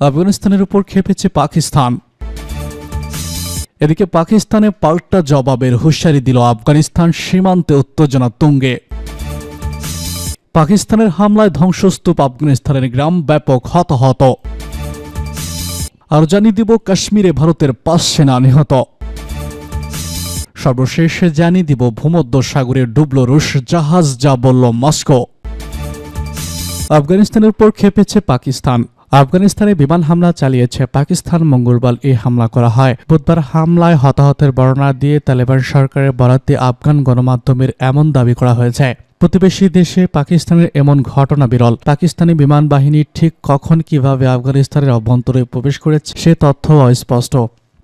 আফগানিস্তানের উপর খেপেছে পাকিস্তান। এদিকে পাকিস্তানে পাল্টা জবাবের হুঁশিয়ারি দিল আফগানিস্তান, সীমান্তে উত্তেজনা তুঙ্গে। পাকিস্তানের হামলায় ধ্বংসস্তূপ আফগানিস্তানের গ্রাম, ব্যাপক হতাহত। আর জানিয়ে দিব কাশ্মীরে ভারতের 5 সেনা নিহত। সর্বশেষে জানিয়ে দিব ভূমধ্য সাগরে ডুবল রুশ জাহাজ, যা বলল মস্কো। আফগানিস্তানের উপর খেপেছে পাকিস্তান। আফগানিস্তানে বিমান হামলা চালিয়েছে পাকিস্তান। মঙ্গলবার এই হামলা করা হয়। বুধবার হামলায় হতাহতের বর্ণনা দিয়ে তালেবান সরকারের বরাত দিয়ে আফগান গণমাধ্যমের এমন দাবি করা হয়েছে। প্রতিবেশী দেশে পাকিস্তানের এমন ঘটনা বিরল। পাকিস্তানি বিমান বাহিনী ঠিক কখন কিভাবে আফগানিস্তানের অভ্যন্তরে প্রবেশ করেছে সে তথ্য অস্পষ্ট,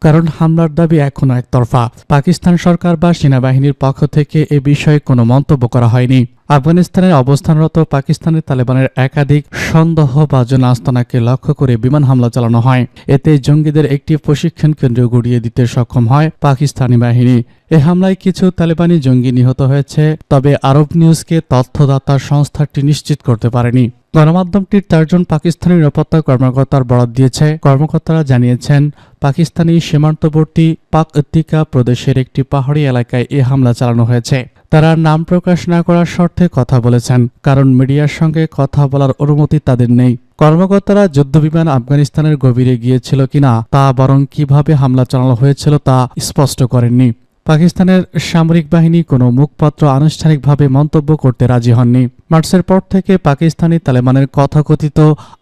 কারণ হামলার দাবি এখনো একতরফা। পাকিস্তান সরকার বা সেনাবাহিনীর পক্ষ থেকে এ বিষয়ে কোনো মন্তব্য করা হয়নি। আফগানিস্তানের অবস্থানরত পাকিস্তানের তালেবানের একাধিক সন্দেহভাজন আস্তানাকে লক্ষ্য করে বিমান হামলা চালানো হয়। এতে জঙ্গিদের একটি প্রশিক্ষণ কেন্দ্র গুড়িয়ে দিতে সক্ষম হয় পাকিস্তানি বাহিনী। এ হামলায় কিছু তালেবানি জঙ্গি নিহত হয়েছে, তবে আরব নিউজকে তথ্যদাতা সংস্থাটি নিশ্চিত করতে পারেনি। গণমাধ্যমটির 4 জন পাকিস্তানি নিরাপত্তা কর্মকর্তার বরাত দিয়েছে। কর্মকর্তারা জানিয়েছেন, পাকিস্তানি সীমান্তবর্তী পাকতিকা প্রদেশের একটি পাহাড়ি এলাকায় এ হামলা চালানো হয়েছে। তারা নাম প্রকাশ না করার শর্তে কথা বলেছেন, কারণ মিডিয়ার সঙ্গে কথা বলার অনুমতি তাদের নেই। কর্মকর্তারা যুদ্ধবিমান আফগানিস্তানের গভীরে গিয়েছিল কিনা তা বরং কিভাবে হামলা চালানো হয়েছিল তা স্পষ্ট করেননি। পাকিস্তানের সামরিক বাহিনী কোনো মুখপত্র আনুষ্ঠানিকভাবে মন্তব্য করতে রাজি হননি। মার্চের পর থেকে পাকিস্তানি তালেবানের তথাকথিত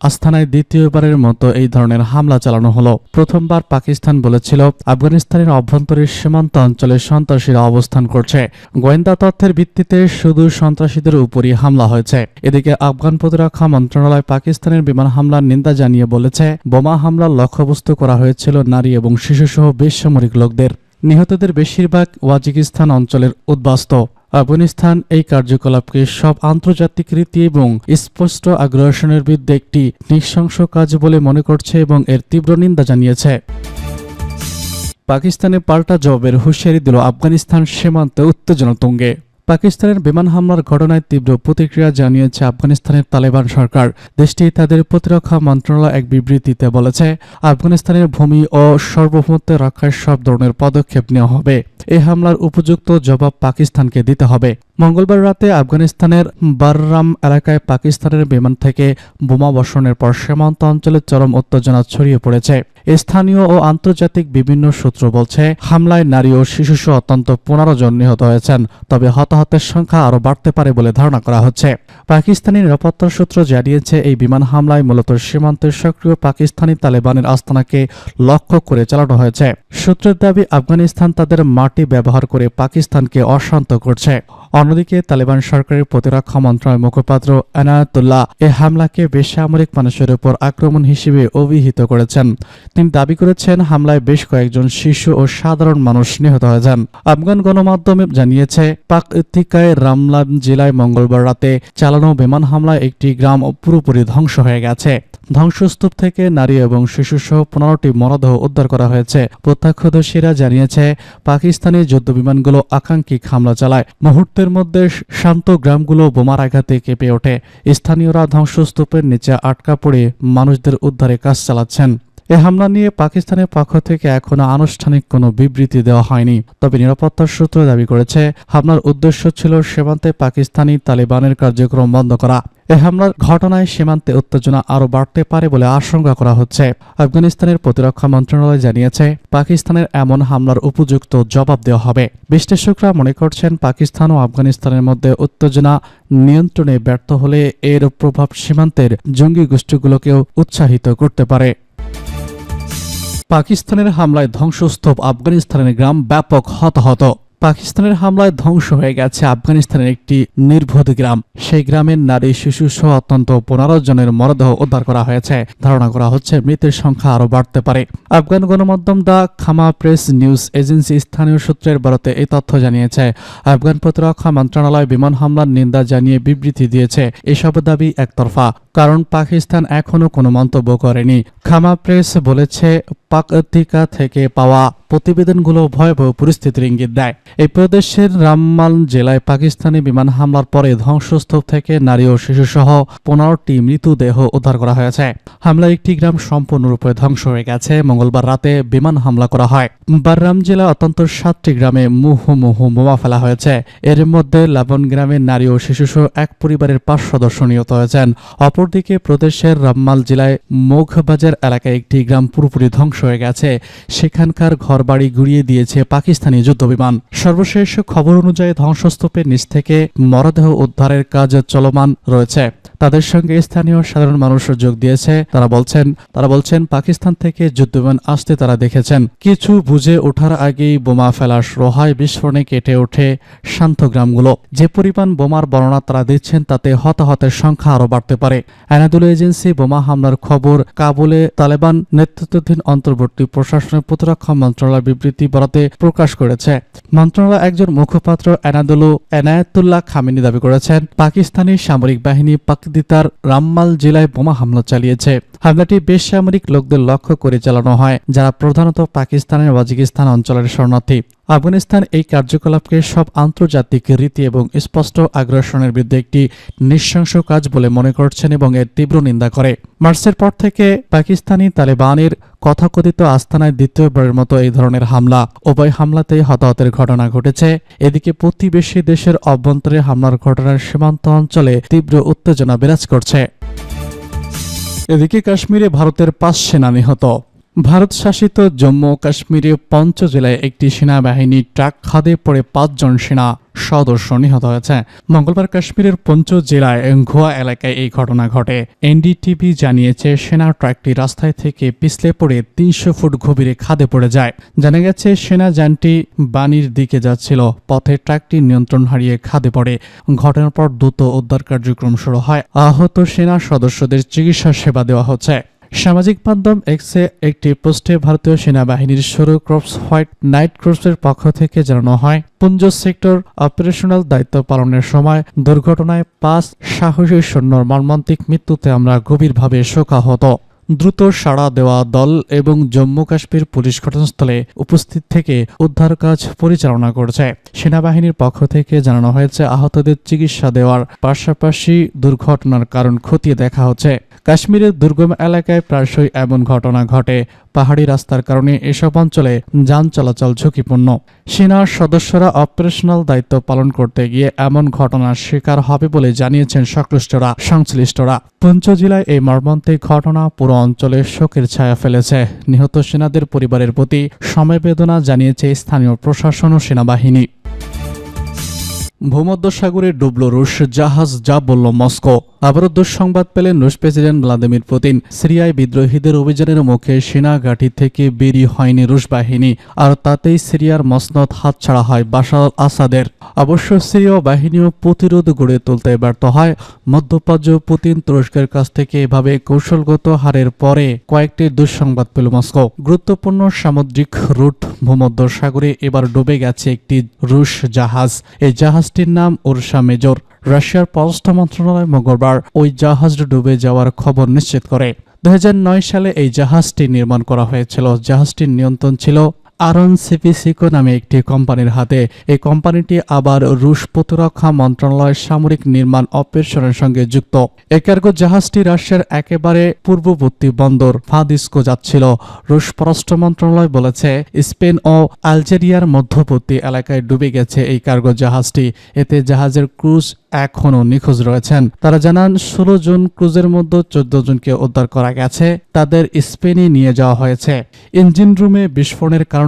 আস্তানায় দ্বিতীয়বারের মতো এই ধরনের হামলা চালানো হলো। প্রথমবার পাকিস্তান বলেছিল আফগানিস্তানের অভ্যন্তরীণ সীমান্ত অঞ্চলে সন্ত্রাসীরা অবস্থান করছে। গোয়েন্দা তথ্যের ভিত্তিতে শুধু সন্ত্রাসীদের উপরই হামলা হয়েছে। এদিকে আফগান প্রতিরক্ষা মন্ত্রণালয় পাকিস্তানের বিমান হামলার নিন্দা জানিয়ে বলেছে, বোমা হামলার লক্ষ্যবস্তু করা হয়েছিল নারী এবং শিশুসহ বেসামরিক লোকদের। নিহতদের বেশিরভাগ ওয়াজিকিস্তান অঞ্চলের উদ্বাস্ত। আফগানিস্তান এই কার্যকলাপকে সব আন্তর্জাতিক রীতি এবং স্পষ্ট আগ্রাসনের বিরুদ্ধে একটি নৃশংস কাজ বলে মনে করছে এবং এর তীব্র নিন্দা জানিয়েছে। পাকিস্তানে পাল্টা জবাবের হুঁশিয়ারি দিল আফগানিস্তান, সীমান্তে উত্তেজনা তুঙ্গে। পাকিস্তানের বিমান হামলার ঘটনায় তীব্র প্রতিক্রিয়া জানিয়েছে আফগানিস্তানের তালেবান সরকার। দেশটি তাদের প্রতিরক্ষা মন্ত্রণালয় এক বিবৃতিতে বলেছে, আফগানিস্তানের ভূমি ও সার্বভৌমত্ব রক্ষায় সব ধরনের পদক্ষেপ নেওয়া হবে। এই হামলার উপযুক্ত জবাব পাকিস্তানকে দিতে হবে। মঙ্গলবার রাতে আফগানিস্তানের বাররাম এলাকায় পাকিস্তানের বিমান থেকে বোমা বর্ষণের পর সীমান্ত অঞ্চলে চরম উত্তেজনা ছড়িয়ে পড়েছে। স্থানীয় ও আন্তর্জাতিক বিভিন্ন সূত্র বলছে, হামলায় নারী ও শিশুসহ অন্তত 15 জন নিহত হয়েছেন, তবে হতাহতের সংখ্যা আরও বাড়তে পারে বলে ধারণা করা হচ্ছে। পাকিস্তানি নিরাপত্তা সূত্র জানিয়েছে, এই বিমান হামলায় মূলত সীমান্তের সক্রিয় পাকিস্তানি তালেবানের আস্তানাকে লক্ষ্য করে চালানো হয়েছে। সূত্রের দাবি, আফগানিস্তান তাদের মাটি ব্যবহার করে পাকিস্তানকে অশান্ত করছে। অন্যদিকে তালেবান সরকারের প্রতিরক্ষা মন্ত্রণালয়ের মুখপাত্র এনায়েতুল্লাহ এ হামলাকে বেসামরিক মানুষের উপর আক্রমণ হিসেবে অভিহিত করেছেন। তিনি দাবি করেছেন, হামলায় বেশ কয়েকজন শিশু ও সাধারণ মানুষ নিহত হয়েছেন। আফগান গণমাধ্যমে জানিয়েছে, পাকতিকায় রামলান জেলায় মঙ্গলবার রাতে চালানো বিমান হামলায় একটি গ্রাম পুরোপুরি ধ্বংস হয়ে গেছে। ধ্বংসস্তূপ থেকে নারী এবং শিশুসহ 15টি মরদেহ উদ্ধার করা হয়েছে। প্রত্যক্ষদর্শীরা জানিয়েছে, পাকিস্তানি যুদ্ধবিমানগুলো আকাঙ্ক্ষিক হামলা চালায়। মুহূর্তের মধ্যে শান্ত গ্রামগুলো বোমার আঘাতে কেঁপে ওঠে। স্থানীয়রা ধ্বংসস্তূপের নিচে আটকা পড়ে মানুষদের উদ্ধারে কাজ চালাচ্ছেন। এ হামলা নিয়ে পাকিস্তানের পক্ষ থেকে এখনো আনুষ্ঠানিক কোনো বিবৃতি দেওয়া হয়নি, তবে নিরাপত্তা সূত্র দাবি করেছে, হামলার উদ্দেশ্য ছিল সীমান্তে পাকিস্তানি তালেবানের কার্যক্রম বন্ধ করা। এ হামলার ঘটনায় সীমান্তে উত্তেজনা আরও বাড়তে পারে বলে আশঙ্কা করা হচ্ছে। আফগানিস্তানের প্রতিরক্ষা মন্ত্রণালয় জানিয়েছে, পাকিস্তানের এমন হামলার উপযুক্ত জবাব দেওয়া হবে। বিশ্লেষকরা মনে করছেন, পাকিস্তান ও আফগানিস্তানের মধ্যে উত্তেজনা নিয়ন্ত্রণে ব্যর্থ হলে এর প্রভাব সীমান্তের জঙ্গি গোষ্ঠীগুলোকেও উৎসাহিত করতে পারে। পাকিস্তানের হামলায় ধ্বংসস্তূপ আফগানিস্তানের গ্রাম, ব্যাপক হতাহত। পাকিস্তানের হামলায় ধ্বংস হয়ে গেছে আফগানিস্তানের একটি নির্বোধ গ্রাম। সেই গ্রামের নারী শিশু সহ অন্তত 15 জনের মরদেহ উদ্ধার করা হয়েছে। ধারণা করা হচ্ছে মৃতের সংখ্যা আরও বাড়তে পারে। আফগান গণমাধ্যম দ্য খামা প্রেস নিউজ এজেন্সি স্থানীয় সূত্রের বরাতে এই তথ্য জানিয়েছে। আফগান প্রতিরক্ষা মন্ত্রণালয় বিমান হামলার নিন্দা জানিয়ে বিবৃতি দিয়েছে। এসব দাবি একতরফা, কারণ পাকিস্তান এখনও কোনো মন্তব্য করেনি। খামা প্রেস বলেছে, উপত্যকা থেকে পাওয়া প্রতিবেদনগুলো ভয়াবহ পরিস্থিতির ইঙ্গিত দেয়। এই প্রদেশের রামমাল জেলায় পাকিস্তানি বিমান হামলার পরে ধ্বংসস্তূপ থেকে নারী ও শিশুসহ 15টি মৃতদেহ উদ্ধার করা হয়েছে। হামলায় একটি গ্রাম সম্পূর্ণরূপে ধ্বংস হয়ে গেছে। মঙ্গলবার রাতে বিমান হামলা করা হয়। বাররাম জেলা অত্যন্ত 7টি গ্রামে মুহুর্মুহু বোমা ফেলা হয়েছে। এর মধ্যে লাবন গ্রামের নারী ও শিশুসহ এক পরিবারের 5 সদস্য নিহত হয়েছেন। অপরদিকে প্রদেশের রামমাল জেলায় মোঘবাজার এলাকায় একটি গ্রাম পুরোপুরি ধ্বংস হয়ে গেছে। সেখানকার ঘরবাড়ি গুড়িয়ে দিয়েছে পাকিস্তানি যুদ্ধবিমান। সর্বশেষ খবর অনুযায়ী ধ্বংসস্তূপের নিচ থেকে মরদেহ উদ্ধারের কাজ চলমান রয়েছে। তাদের সঙ্গে স্থানীয় সাধারণ মানুষ যোগ দিয়েছে। তারা বলছেন পাকিস্তান থেকে যুদ্ধবিমান আসতে তারা দেখেছেন। কিছু বুঝে ওঠার আগেই বোমা ফেলা শুরু হয়। বিস্ফোরণে কেটে ওঠে শান্ত গ্রামগুলো। যে পরিমাণ বোমার বর্ণনা তারা দিচ্ছেন তাতে হতাহতের সংখ্যা আরও বাড়তে পারে। আনাদুল এজেন্সি বোমা হামলার খবর কাবুলে তালেবান নেতৃত্বাধীন অন্তর্বর্তী প্রশাসনের প্রতিরক্ষা মন্ত্রণালয় বিবৃতি বরাতে প্রকাশ করেছে। মন্ত্রণালয়ের একজন মুখপাত্র এনায়েতুল্লাহ খামেনি দাবি করেছেন, পাকিস্তানি সামরিক বাহিনী পাকদিতার রামমাল জেলায় বোমা হামলা চালিয়েছে। হামলাটি বেসামরিক লোকদের লক্ষ্য করে চালানো হয়, যারা প্রধানত পাকিস্তানের ওয়াজিকিস্তান অঞ্চলের শরণার্থী। আফগানিস্তান এই কার্যকলাপকে সব আন্তর্জাতিক রীতি এবং স্পষ্ট আগ্রাসনের বিরুদ্ধে একটি নৃশংস কাজ বলে মনে করছেন এবং এর তীব্র নিন্দা করে। মার্চের পর থেকে পাকিস্তানি তালেবানের তথাকথিত আস্তানায় দ্বিতীয়বারের মতো এই ধরনের হামলা। উভয় হামলাতেই হতাহতের ঘটনা ঘটেছে। এদিকে প্রতিবেশী দেশের অভ্যন্তরে হামলার ঘটনার সীমান্ত অঞ্চলে তীব্র উত্তেজনা বিরাজ করছে। এদিকে কাশ্মীরে ভারতের 5 সেনা নিহত। ভারত শাসিত জম্মু ও কাশ্মীরে পঞ্চ জেলায় একটি সেনাবাহিনী ট্রাক খাদে পড়ে 5 জন সেনা সদস্য নিহত হয়েছে। মঙ্গলবার কাশ্মীরের পঞ্চ জেলায় ঘোয়া এলাকায় এই ঘটনা ঘটে। এনডিটিভি জানিয়েছে সেনা ট্রাকটি রাস্তায় থেকে পিছলে পড়ে 300 ফুট গভীরে খাদে পড়ে যায়। জানা গেছে সেনা যানটি বানির দিকে যাচ্ছিল। পথে ট্রাকটি নিয়ন্ত্রণ হারিয়ে খাদে পড়ে। ঘটনার পর দ্রুত উদ্ধার কার্যক্রম শুরু হয়। আহত সেনা সদস্যদের চিকিৎসা সেবা দেওয়া হচ্ছে। সামাজিক মাধ্যম এক্সে একটি পোস্টে ভারতীয় সেনাবাহিনীর সরু ক্রপস হোয়াইট নাইট ক্রপসের পক্ষ থেকে জানানো হয়, পুঞ্জ সেক্টর অপারেশনাল দায়িত্ব পালনের সময় দুর্ঘটনায় 5 সাহসী সৈন্যর মর্মান্তিক মৃত্যুতে আমরা গভীরভাবে শোকাহত। দ্রুত সাড়া দেওয়া দল এবং জম্মু কাশ্মীর পুলিশ ঘটনাস্থলে উপস্থিত থেকে উদ্ধার কাজ পরিচালনা করছে। সেনাবাহিনীর পক্ষ থেকে জানানো হয়েছে, আহতদের চিকিৎসা দেওয়ার পাশাপাশি দুর্ঘটনার কারণ খতিয়ে দেখা হচ্ছে। কাশ্মীরের দুর্গম এলাকায় প্রায়শই এমন ঘটনা ঘটে। পাহাড়ি রাস্তার কারণে এসব অঞ্চলে যান চলাচল ঝুঁকিপূর্ণ। সেনা সদস্যরা অপারেশনাল দায়িত্ব পালন করতে গিয়ে এমন ঘটনার শিকার হবে বলে জানিয়েছেন সংশ্লিষ্টরা। পুঞ্চ জেলায় এই মর্মান্তিক ঘটনা পুরো অঞ্চলে শোকের ছায়া ফেলেছে। নিহত সেনাদের পরিবারের প্রতি সমবেদনা জানিয়েছে স্থানীয় প্রশাসন ও সেনাবাহিনী। ভূমধ্যসাগরে ডুবল রুশ জাহাজ, যা বলল মস্কো। আবারও দুঃসংবাদ পেলেন রুশ প্রেসিডেন্ট ভ্লাদিমির পুতিন। সিরিয়ায় বিদ্রোহীদের অভিযানের মুখে সেনা ঘাঁটি থেকে বেরিয়ে হয়নি রুশ বাহিনী, আর তাতেই সিরিয়ার মসনদ হাতছাড়া হয় বাশার আল আসাদের। অবশ্য সিরীয় বাহিনীও প্রতিরোধ গড়ে তুলতে ব্যর্থ হয়। মধ্যপ্রাচ্য পুতিন তুরস্কের কাছ থেকে এভাবে কৌশলগত হারের পরে কয়েকটি দুঃসংবাদ পেল মস্কো। গুরুত্বপূর্ণ সামুদ্রিক রুট ভূমধ্যসাগরে এবার ডুবে গেছে একটি রুশ জাহাজ। এই জাহাজটির নাম উরসা মেজর। রাশিয়ার পররাষ্ট্র মন্ত্রণালয় মঙ্গলবার ওই জাহাজ ডুবে যাওয়ার খবর নিশ্চিত করে। 2009 সালে এই জাহাজটি নির্মাণ করা হয়েছিল। জাহাজটির নিয়ন্ত্রণ ছিল আরন সিপিসিকো নামে একটি কোম্পানির হাতে। এই কোম্পানিটি আবার রুশ প্রতিরক্ষা মন্ত্রণালয়ের সামরিক নির্মাণ অপারেশনের সঙ্গে যুক্ত। এই কার্গো জাহাজটি রাশিয়ার একেবারে পূর্ববর্তী বন্দর ফাদিস্কো যাচ্ছিল। রুশ পররাষ্ট্র মন্ত্রণালয় বলেছে, স্পেন ও আলজেরিয়ার মধ্যবর্তী এলাকায় ডুবে গেছে এই কার্গো জাহাজটি। এতে জাহাজের ক্রুজ এখনও নিখোঁজ রয়েছেন। তারা জানান, 16 জন ক্রুজের মধ্যে 14 জনকে উদ্ধার করা গেছে। তাদের স্পেনে নিয়ে যাওয়া হয়েছে। ইঞ্জিন রুমে বিস্ফোরণের কারণে